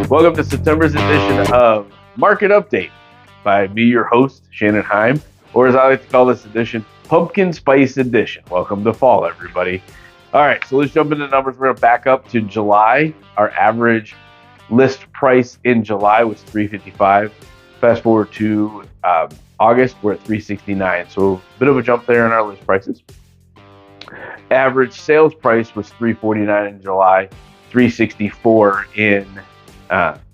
Welcome to September's edition of Market Update by me, your host, Shannon, or as I like to call this edition, Pumpkin Spice Edition. Welcome to fall, everybody. All right, so let's jump into the numbers. We're going to back up to July. Our average list price in July was $355. Fast forward to August, we're at $369. So a bit of a jump there in our list prices. Average sales price was $349 in July, $364 in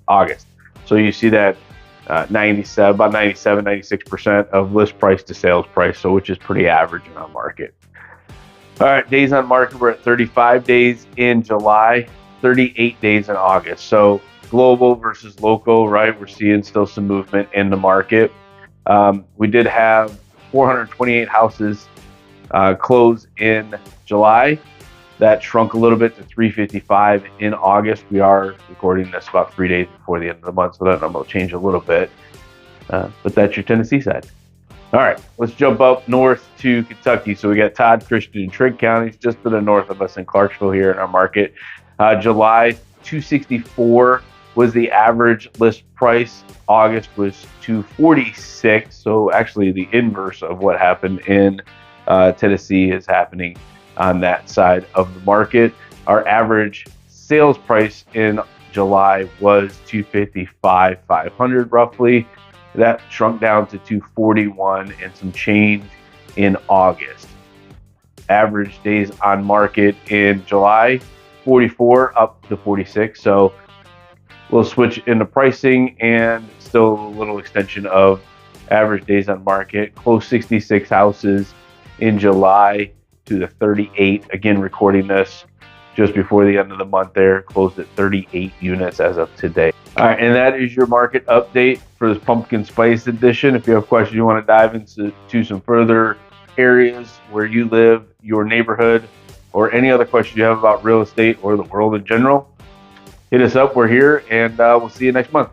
August. So you see that about 96% of list price to sales price, so which is pretty average in our market. All right, days on market, we're at 35 days in July, 38 days in August. So global versus local, right? We're seeing still some movement in the market. We did have 428 houses close in July. That shrunk a little bit to 355 in August. We are recording this about 3 days before the end of the month, so that number will change a little bit. But that's your Tennessee side. All right, let's jump up north to Kentucky. So we got Todd, Christian, and Trigg counties just to the north of us in Clarksville here in our market. July, $264 was the average list price. August was $246. So actually the inverse of what happened in Tennessee is happening on that side of the market. Our average sales price in July was $255,500 roughly. That shrunk down to $241 and some change in August. Average days on market in July, 44 up to 46. So we'll switch into pricing and still a little extension of average days on market. Close 66 houses in July to the 38. Again, recording this just before the end of the month there, closed at 38 units as of today. All right, and that is your market update for this Pumpkin Spice Edition. If you have questions you want to dive into some further areas where you live, your neighborhood, or any other questions you have about real estate or the world in general, hit us up. We're here, and we'll see you next month.